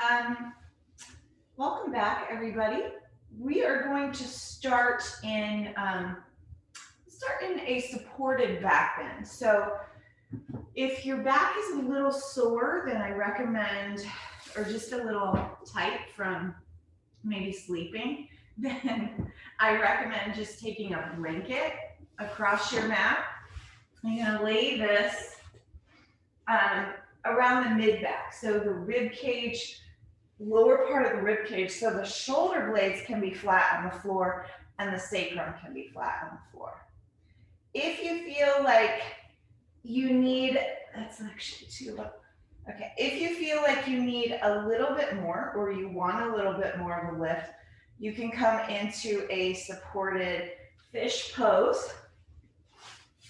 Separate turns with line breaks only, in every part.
Um, Welcome back, everybody. We are going to start in a supported back bend. So if your back is a little sore, then I recommend, or just a little tight from maybe sleeping, then I recommend just taking a blanket across your mat. You're gonna lay this around the mid back, so the rib cage, lower part of the rib cage, so the shoulder blades can be flat on the floor and the sacrum can be flat on the floor. If you feel like you need, that's actually too low. Okay, if you feel like you need a little bit more or you want a little bit more of a lift, you can come into a supported fish pose,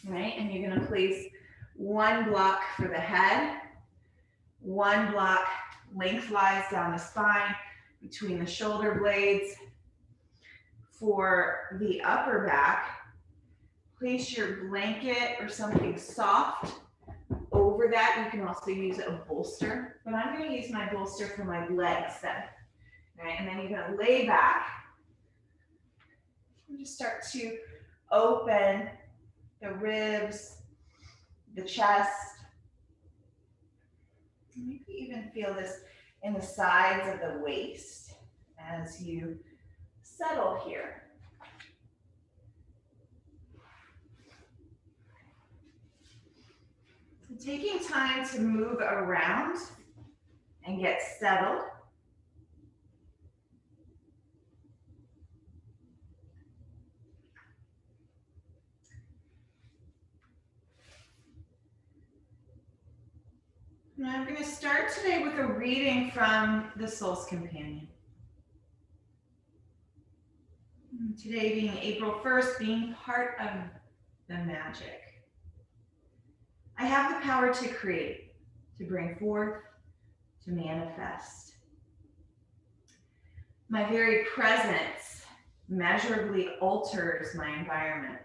right? And you're gonna place one block for the head, one block lengthwise down the spine between the shoulder blades. For the upper back, place your blanket or something soft over that. You can also use a bolster, but I'm going to use my bolster for my legs then. Right? And then you're going to lay back and just start to open the ribs, the chest. Maybe even feel this in the sides of the waist as you settle here. So taking time to move around and get settled. And I'm going to start today with a reading from the Soul's Companion. Today being April 1st, being part of the magic. I have the power to create, to bring forth, to manifest. My very presence measurably alters my environment.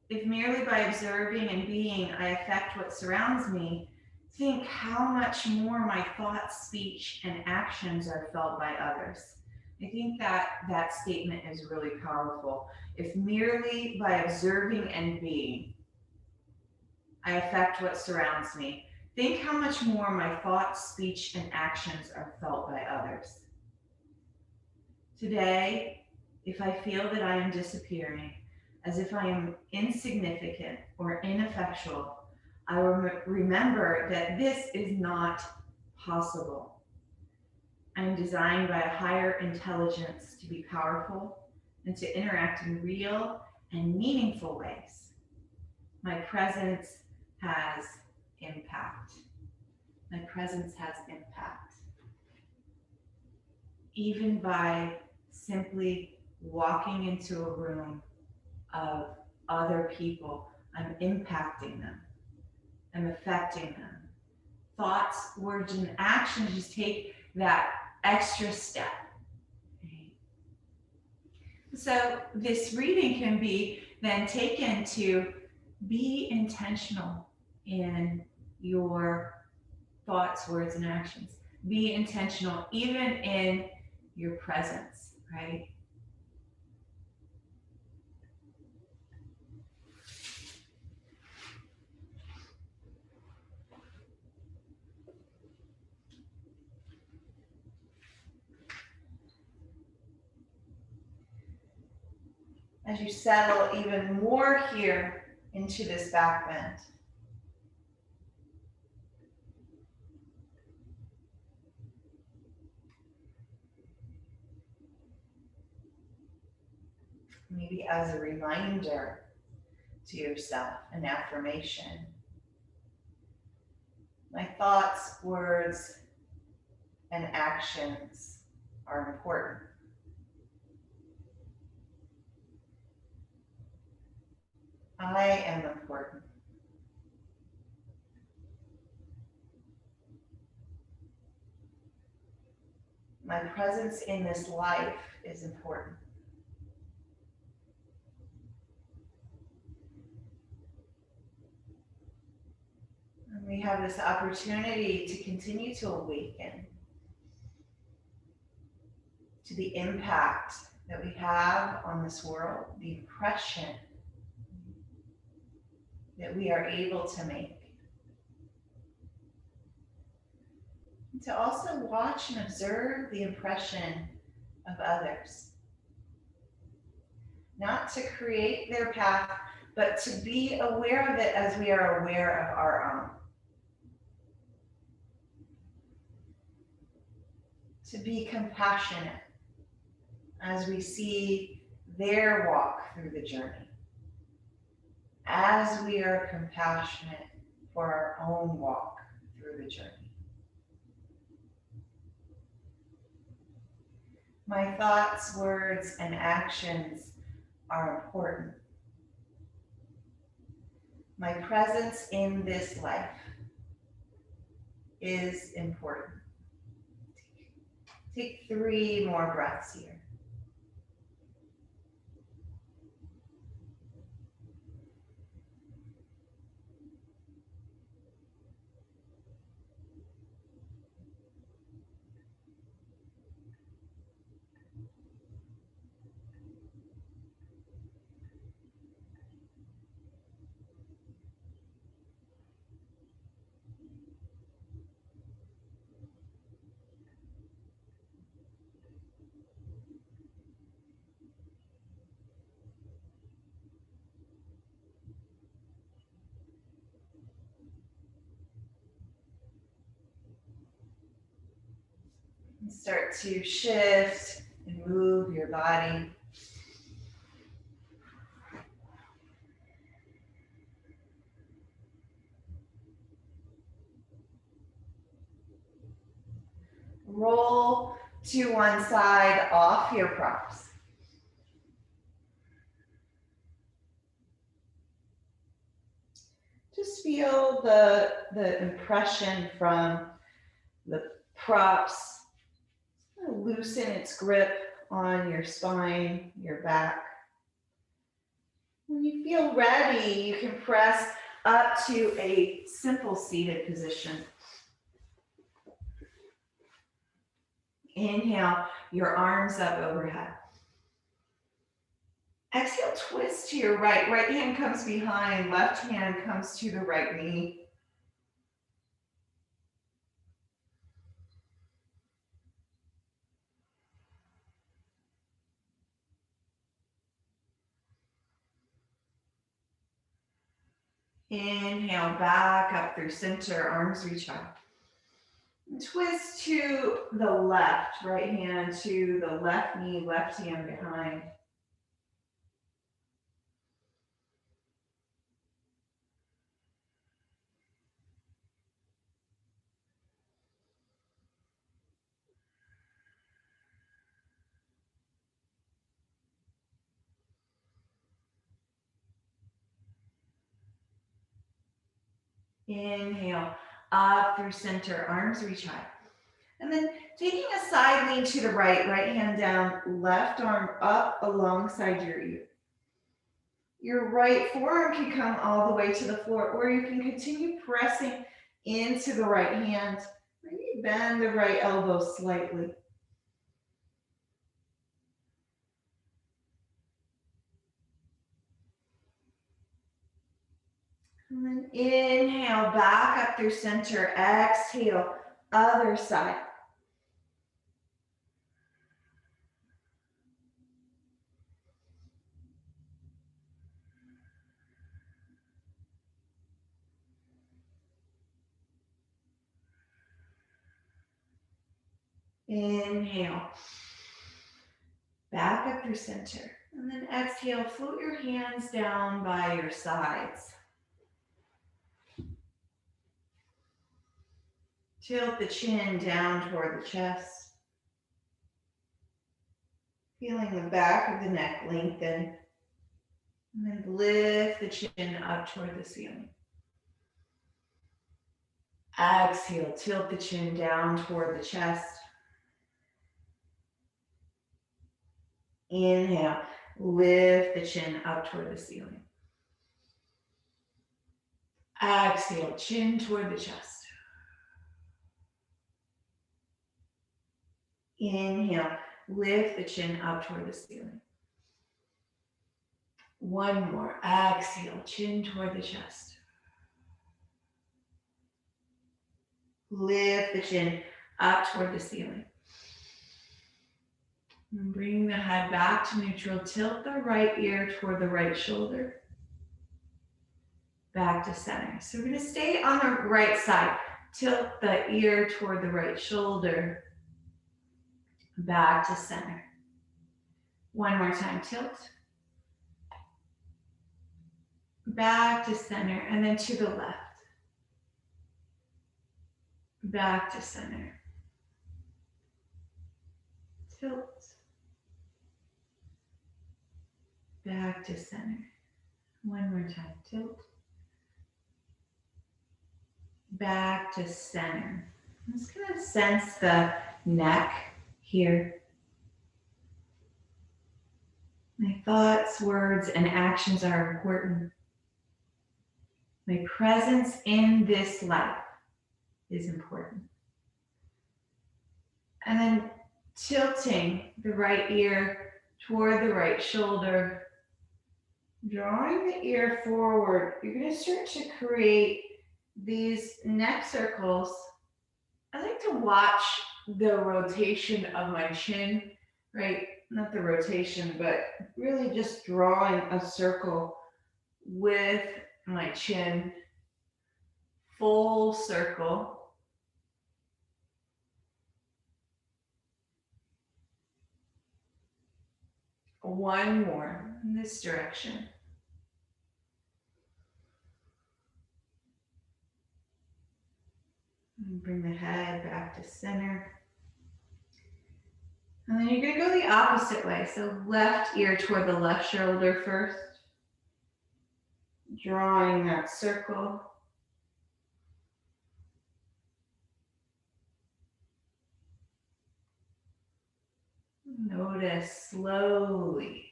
If merely by observing and being I affect what surrounds me, think how much more my thoughts, speech, and actions are felt by others. I think that statement is really powerful. If merely by observing and being I affect what surrounds me, think how much more my thoughts, speech, and actions are felt by others. Today, if I feel that I am disappearing, as if I am insignificant or ineffectual, I will remember that this is not possible. I am designed by a higher intelligence to be powerful and to interact in real and meaningful ways. My presence has impact. My presence has impact. Even by simply walking into a room of other people, I'm impacting them. I'm affecting them. Thoughts, words, and actions just take that extra step. Right? So this reading can be then taken to be intentional in your thoughts, words, and actions. Be intentional even in your presence, right? As you settle even more here into this back bend. Maybe as a reminder to yourself, an affirmation. My thoughts, words, and actions are important. I am important. My presence in this life is important. And we have this opportunity to continue to awaken to the impact that we have on this world, the impression that we are able to make. And to also watch and observe the impression of others. Not to create their path, but to be aware of it as we are aware of our own. To be compassionate as we see their walk through the journey. As we are compassionate for our own walk through the journey. My thoughts, words, and actions are important. My presence in this life is important. Take 3 more breaths here. And start to shift and move your body. Roll to one side off your props. Just feel the impression from the props. Loosen its grip on your spine, your back. When you feel ready, you can press up to a simple seated position. Inhale, your arms up overhead. Exhale, twist to your right. Right hand comes behind, left hand comes to the right knee. Inhale, back up through center, arms reach up. Twist to the left, right hand to the left knee, left hand behind. Inhale, up through center, arms reach high. And then taking a side lean to the right, right hand down, left arm up alongside your ear. Your right forearm can come all the way to the floor, or you can continue pressing into the right hand. Maybe bend the right elbow slightly. And then inhale, back up through center. Exhale, other side. Inhale, back up through center. And then exhale, float your hands down by your sides. Tilt the chin down toward the chest. Feeling the back of the neck lengthen. And then lift the chin up toward the ceiling. Exhale, tilt the chin down toward the chest. Inhale, lift the chin up toward the ceiling. Exhale, chin toward the chest. Inhale, Lift the chin up toward the ceiling. One more. Exhale, chin toward the chest. Lift the chin up toward the ceiling. And bring the head back to neutral. Tilt the right ear toward the right shoulder. Back to center. So we're going to stay on the right side. Tilt the ear toward the right shoulder. Back to center. One more time. Tilt. Back to center. And then to the left. Back to center. Tilt. Back to center. One more time. Tilt. Back to center. I'm just going to sense the neck here. My thoughts, words, and actions are important. My presence in this life is important. And then tilting the right ear toward the right shoulder, drawing the ear forward. You're going to start to create these neck circles. I like to watch the rotation of my chin, right? Not the rotation, but really just drawing a circle with my chin, full circle. One more in this direction. And bring the head back to center. And then you're going to go the opposite way. So left ear toward the left shoulder first. Drawing that circle. Notice slowly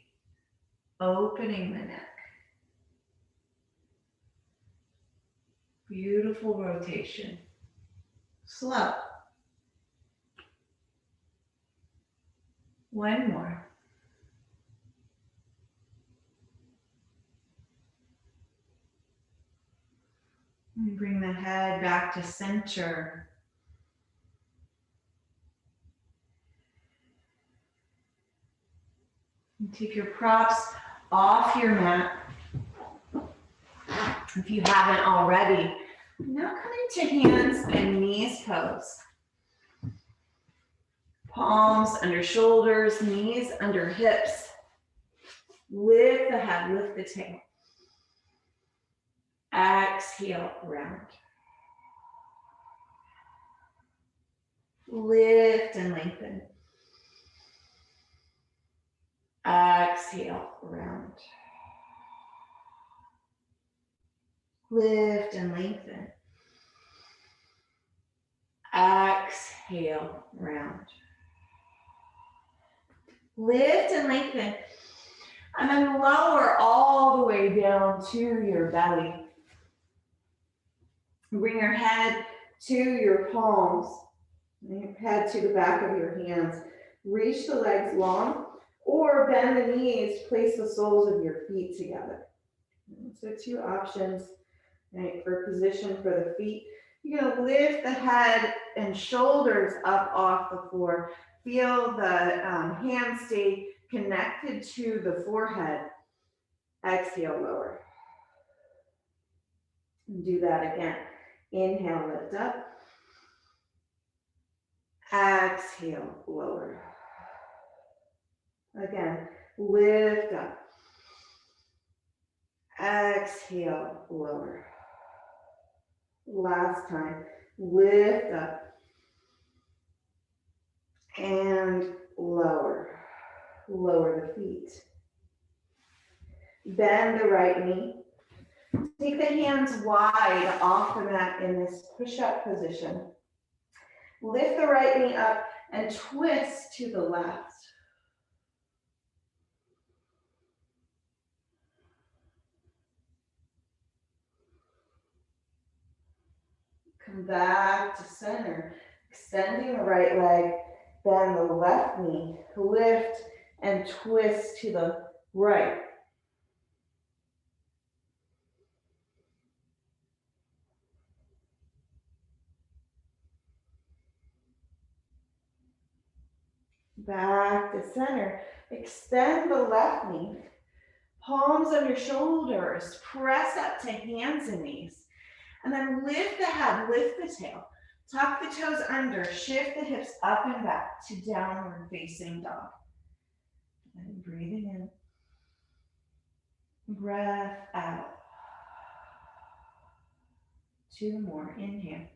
opening the neck. Beautiful rotation. Slow. One more. And bring the head back to center. And take your props off your mat if you haven't already. Now coming to hands and knees pose. Palms under shoulders, knees under hips. Lift the head, lift the tail. Exhale, round. Lift and lengthen. Exhale, round. Lift and lengthen. Exhale, round. Lift and lengthen. And then lower all the way down to your belly. Bring your head to your palms. Your head to the back of your hands. Reach the legs long or bend the knees. Place the soles of your feet together. So two options, right, for position for the feet. You're going to lift the head and shoulders up off the floor. Feel the hands stay connected to the forehead. Exhale, lower. Do that again. Inhale, lift up. Exhale, lower. Again, lift up. Exhale, lower. Last time, lift up. And lower. Lower the feet. Bend the right knee. Take the hands wide off the mat in this push-up position. Lift the right knee up and twist to the left. Come back to center, extending the right leg Bend the left knee, lift and twist to the right. Back to center. Extend the left knee. Palms on your shoulders. Press up to hands and knees. And then lift the head, lift the tail. Tuck the toes under. Shift the hips up and back to downward facing dog. And breathing in. Breath out. 2 more. Inhale.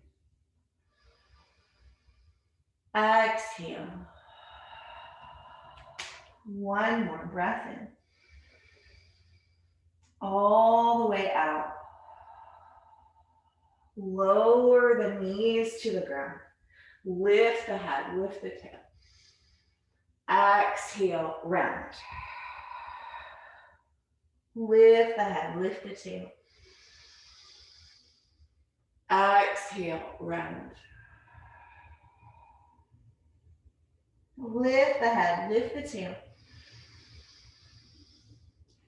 Exhale. 1 more. Breath in. All the way out. Lower the knees to the ground. Lift the head, lift the tail. Exhale, round. Lift the head, lift the tail. Exhale, round. Lift the head, lift the tail.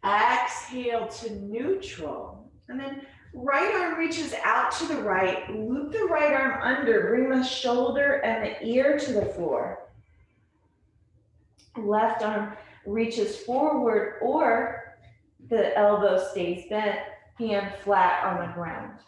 Exhale to neutral. And then right arm reaches out to the right. Loop the right arm under. Bring the shoulder and the ear to the floor. Left arm reaches forward or the elbow stays bent. Hand flat on the ground.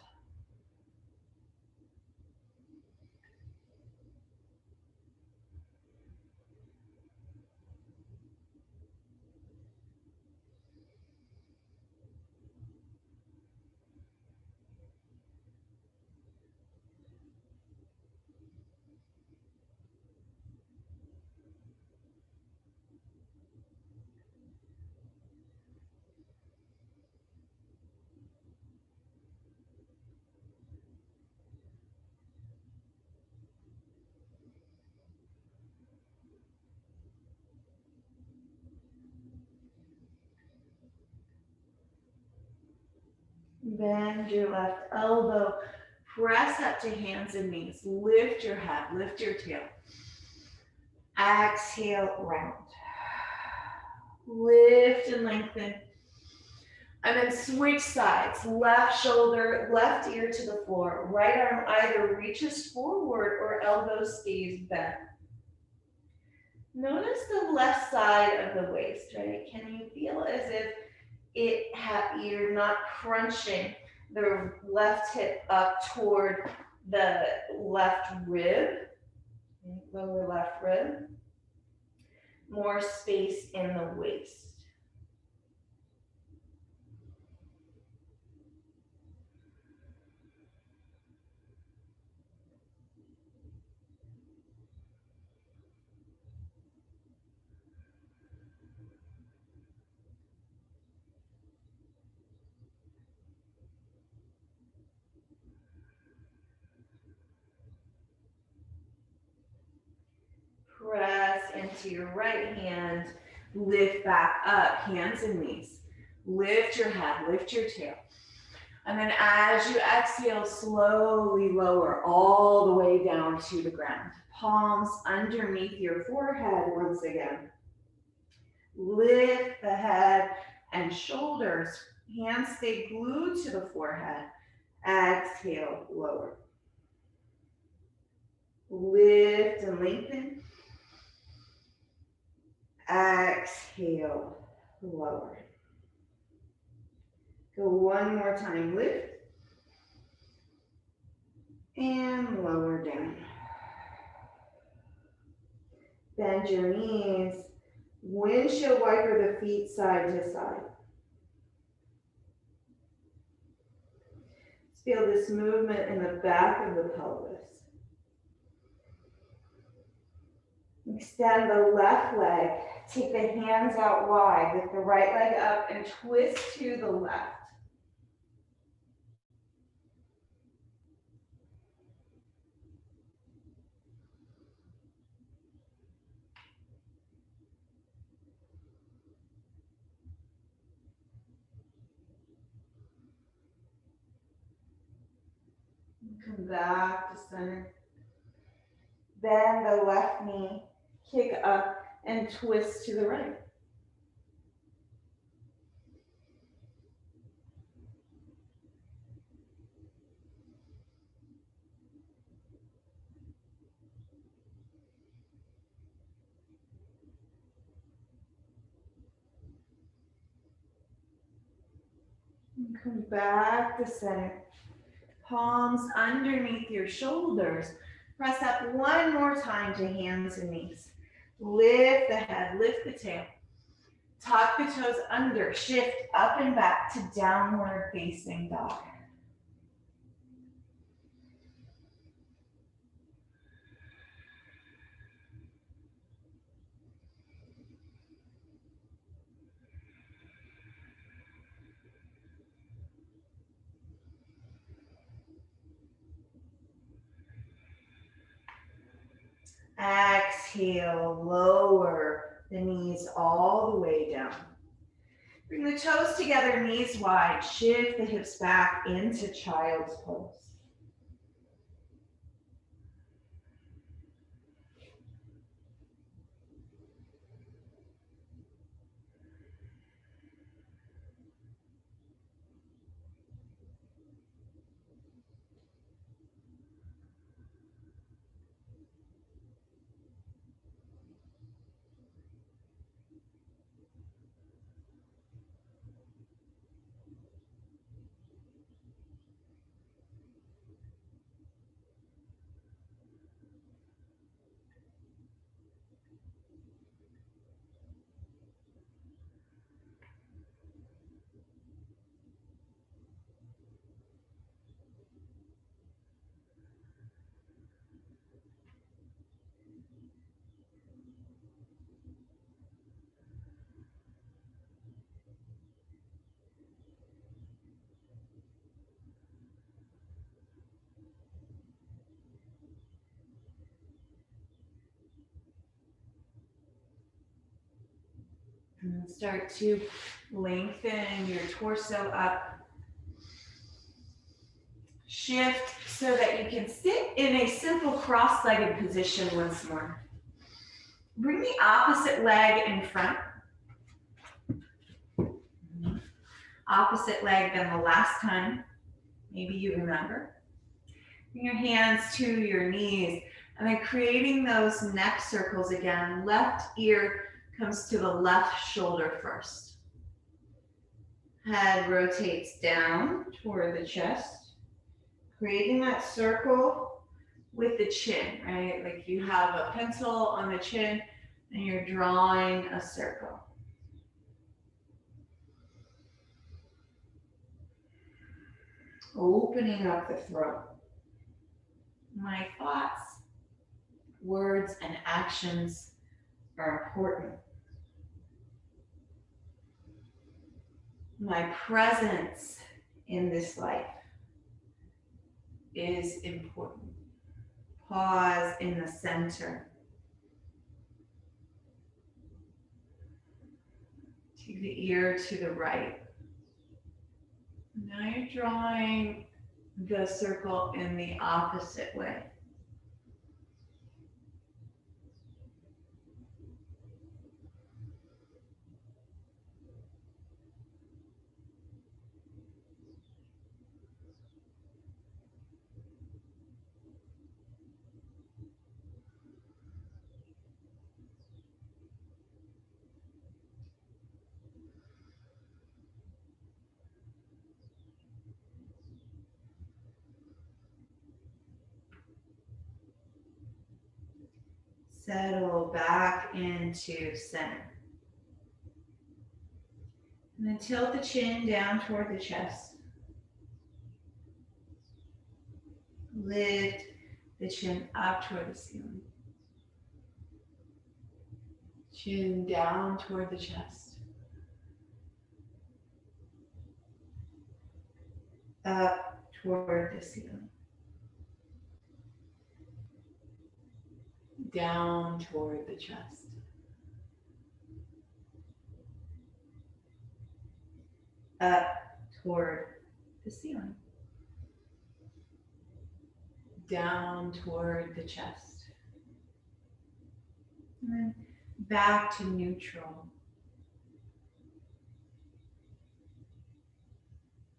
Bend your left elbow. Press up to hands and knees. Lift your head, lift your tail. Exhale, round. Lift and lengthen. And then switch sides. Left shoulder, left ear to the floor. Right arm either reaches forward or elbow stays bent. Notice the left side of the waist, right? Can you feel as if you're not crunching the left hip up toward the left rib, lower left rib? More space in the waist. Press into your right hand, lift back up, hands and knees. Lift your head, lift your tail. And then as you exhale, slowly lower all the way down to the ground. Palms underneath your forehead once again. Lift the head and shoulders. Hands stay glued to the forehead. Exhale, lower. Lift and lengthen. Exhale, lower. Go 1 more time. Lift and lower down. Bend your knees. Windshield wiper the feet side to side. Feel this movement in the back of the pelvis. Extend the left leg. Take the hands out wide. Lift the right leg up and twist to the left. Come back to center. Bend the left knee. kick up and twist to the right. And come back to center. Palms underneath your shoulders. Press up one more time to hands and knees. Lift the head, lift the tail. Tuck the toes under, shift up and back to downward facing dog. Exhale, lower the knees all the way down. Bring the toes together, knees wide. Shift the hips back into child's pose. And start to lengthen your torso up. Shift so that you can sit in a simple cross-legged position once more. Bring the opposite leg in front. Opposite leg than the last time. Maybe you remember. Bring your hands to your knees and then creating those neck circles again. Left ear comes to the left shoulder first. Head rotates down toward the chest, creating that circle with the chin, right? Like you have a pencil on the chin and you're drawing a circle. Opening up the throat. My thoughts, words, and actions are important. My presence in this life is important. Pause in the center. Take the ear to the right. Now you're drawing the circle in the opposite way. Settle back into center. And then tilt the chin down toward the chest. Lift the chin up toward the ceiling. Chin down toward the chest. Up toward the ceiling. Down toward the chest. Up toward the ceiling. Down toward the chest. And then back to neutral.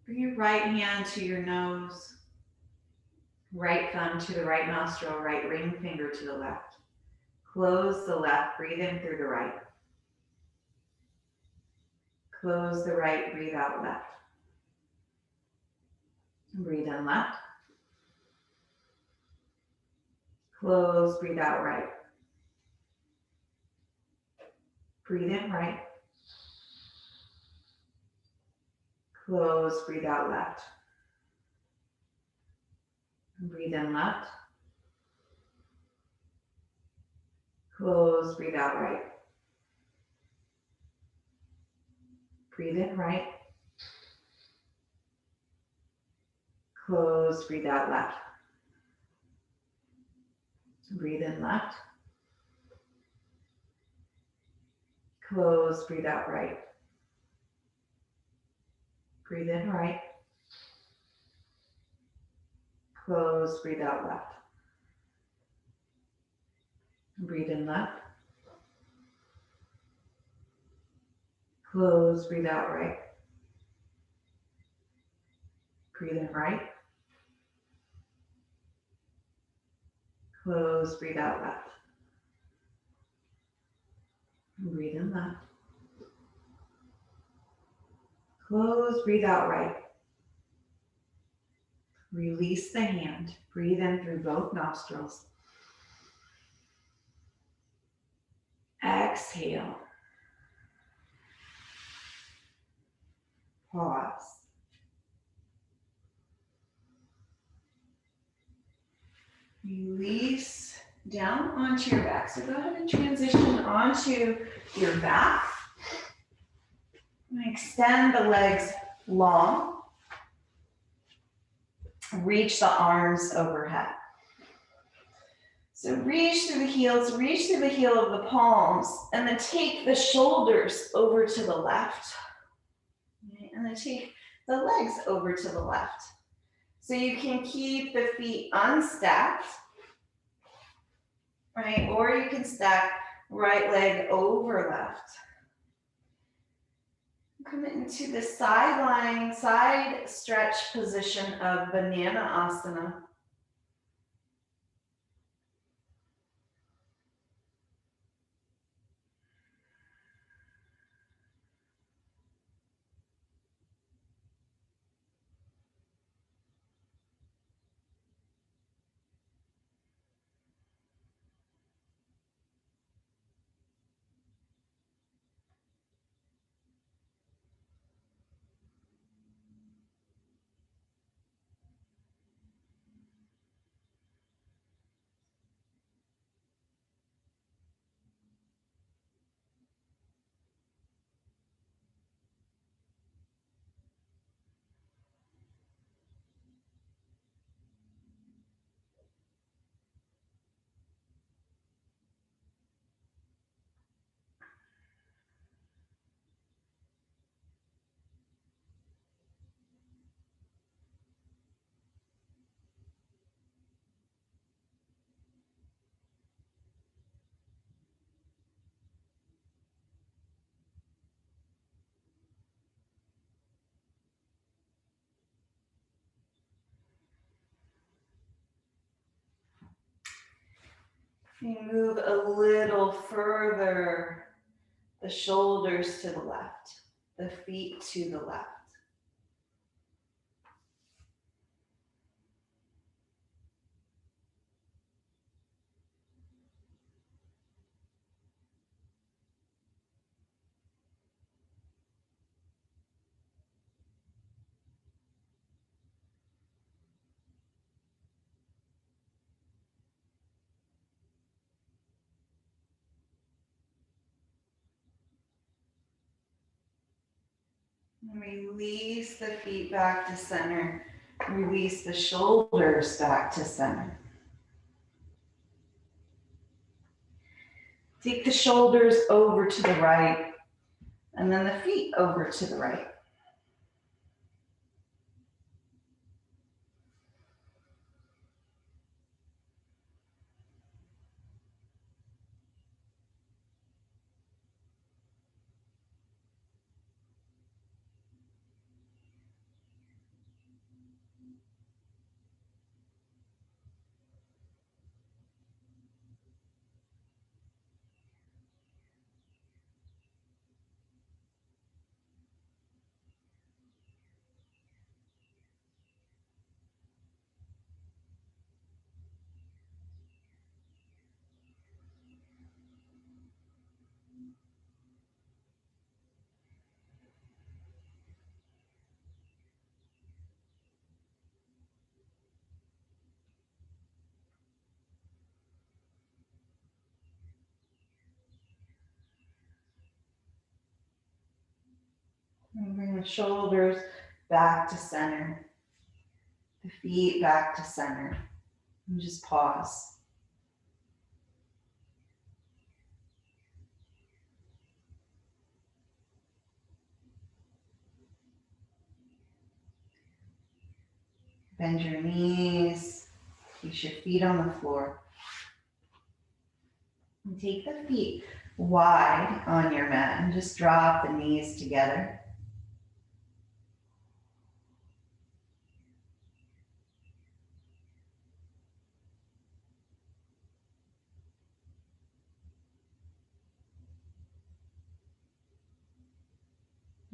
Bring your right hand to your nose. Right thumb to the right nostril, right ring finger to the left. Close the left, breathe in through the right. Close the right, breathe out left. Breathe in left. Close, breathe out right. Breathe in right. Close, breathe out left. Breathe in left. Close, breathe out right. Breathe in right. Close, breathe out left. Breathe in left. Close, breathe out right. Breathe in right. Close, breathe out left. Breathe in left. Close, breathe out right. Breathe in right. Close, breathe out left. Breathe in left. Close, breathe out right. Release the hand. Breathe in through both nostrils. Exhale. Pause. Release down onto your back. So go ahead and transition onto your back. And extend the legs long. Reach the arms overhead. So reach through the heels, reach through the heel of the palms, and then take the shoulders over to the left. And then take the legs over to the left. So you can keep the feet unstacked, right? Or you can stack right leg over left. Come into the sideline, side stretch position of banana asana. You move a little further, the shoulders to the left, the feet to the left. And release the feet back to center. Release the shoulders back to center. Take the shoulders over to the right, and then the feet over to the right. And bring the shoulders back to center, the feet back to center. And just pause. Bend your knees, place your feet on the floor. And take the feet wide on your mat and just drop the knees together.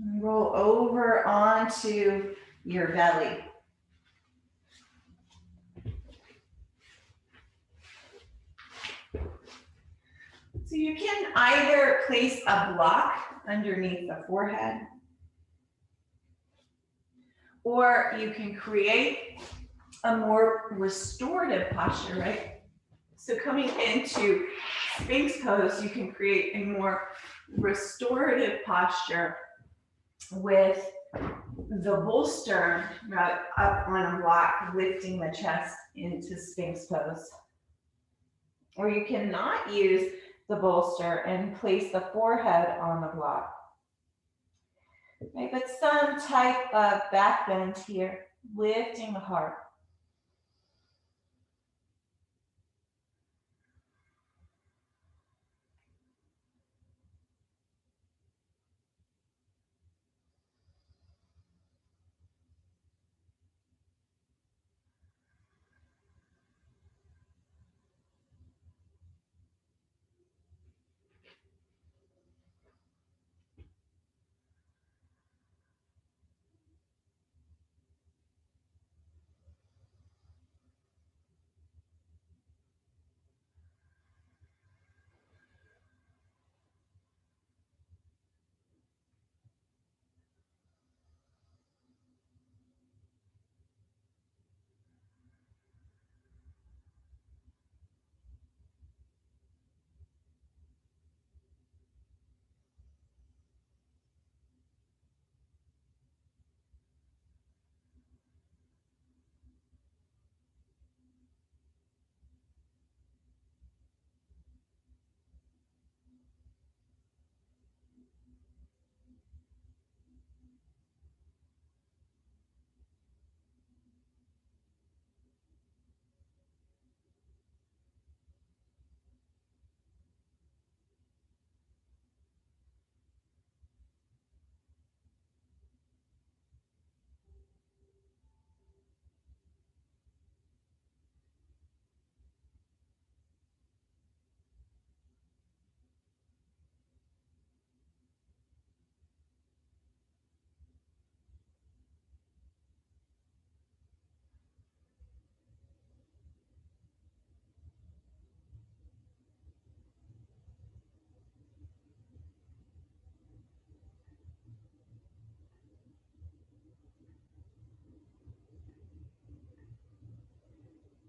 And roll over onto your belly. So you can either place a block underneath the forehead, or you can create a more restorative posture, right? So coming into Sphinx pose, you can create a more restorative posture with the bolster up on a block, lifting the chest into Sphinx pose. Or you cannot use the bolster and place the forehead on the block. Okay, but some type of back bend here, lifting the heart.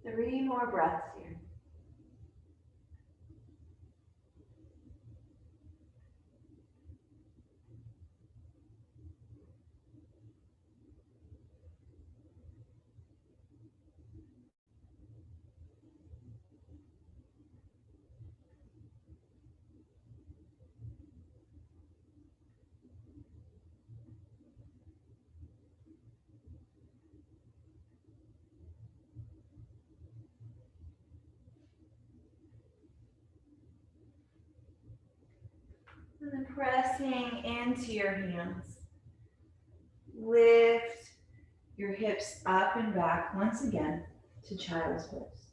Three more breaths here. And then pressing into your hands. Lift your hips up and back once again to child's pose.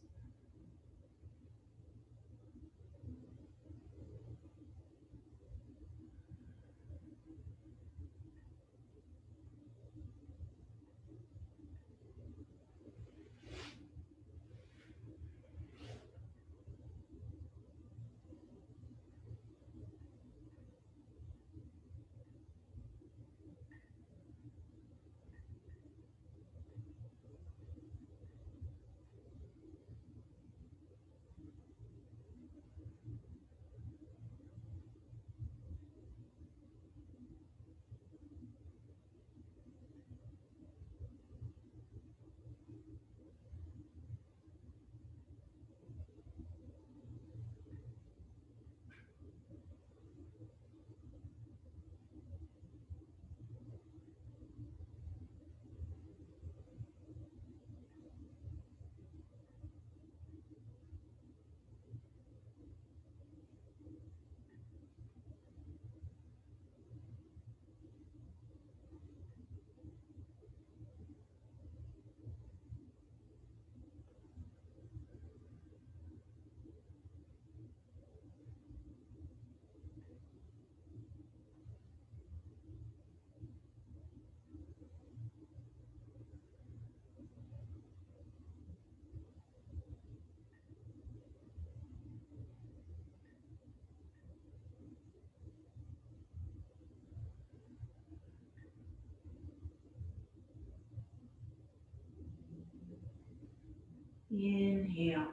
Inhale,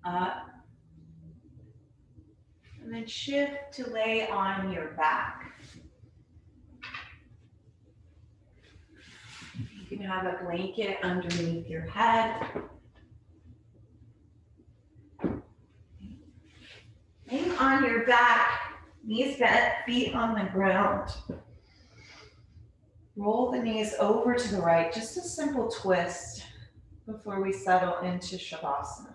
up, and then shift to lay on your back. You can have a blanket underneath your head. Laying on your back, knees bent, feet on the ground. Roll the knees over to the right, just a simple twist before we settle into Shavasana.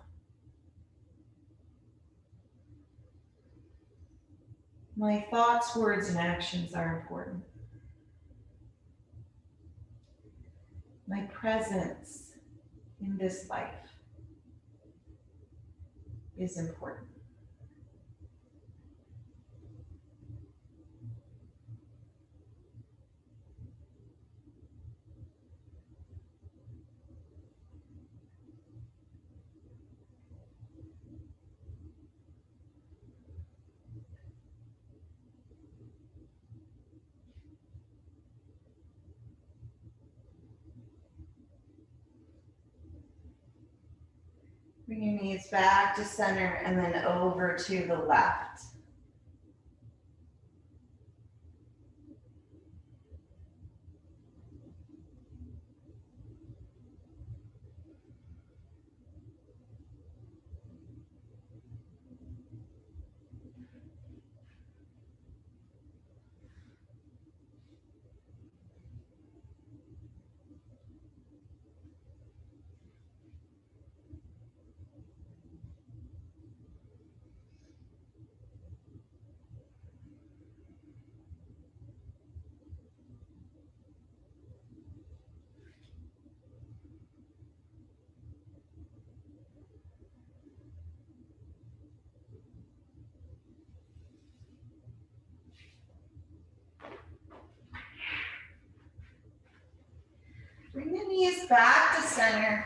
My thoughts, words, and actions are important. My presence in this life is important. Bring your knees back to center and then over to the left. Bring the knees back to center.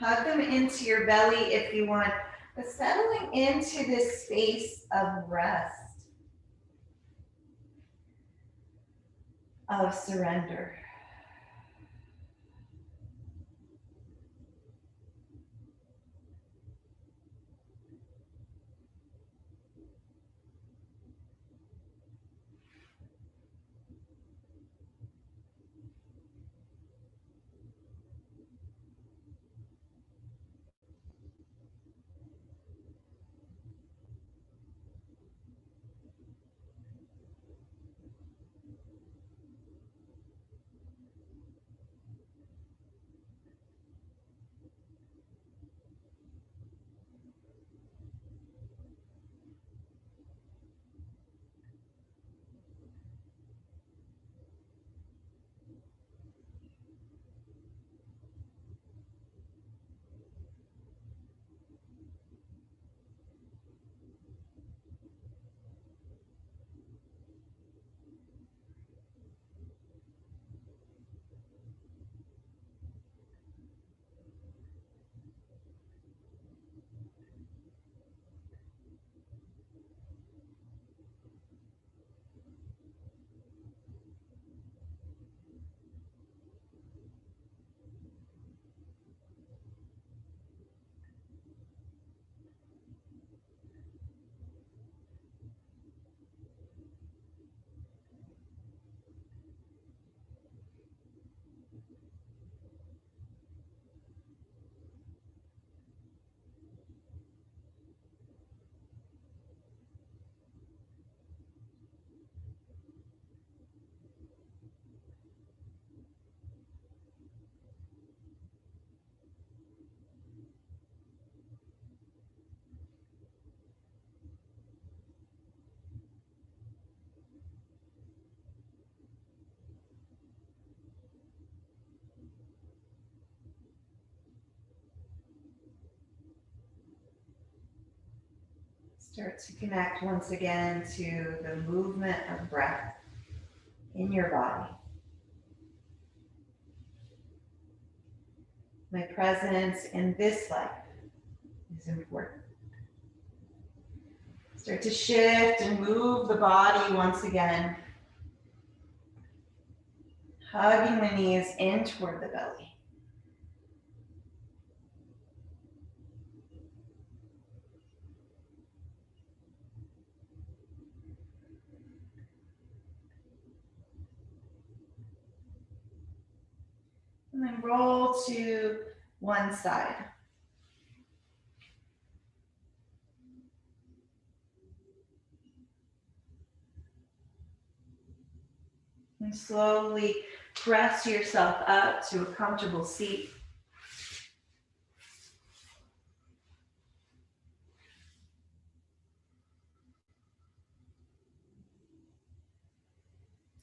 Hug them into your belly if you want, but settling into this space of rest, of surrender. Start to connect once again to the movement of breath in your body. My presence in this life is important. Start to shift and move the body once again. Hugging the knees in toward the belly. And then roll to one side. And slowly press yourself up to a comfortable seat.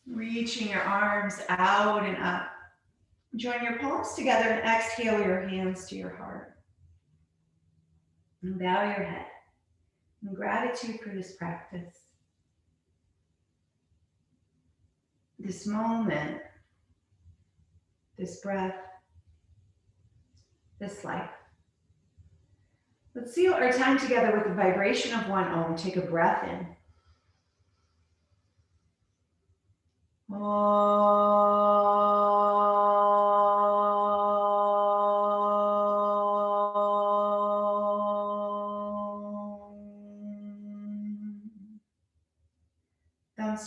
Reaching your arms out and up. Join your palms together and exhale your hands to your heart. And bow your head in gratitude for this practice, this moment, this breath, this life. Let's seal our time together with the vibration of one Om. Take a breath in. Thumbs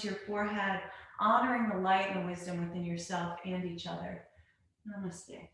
to your forehead, honoring the light and wisdom within yourself and each other. Namaste.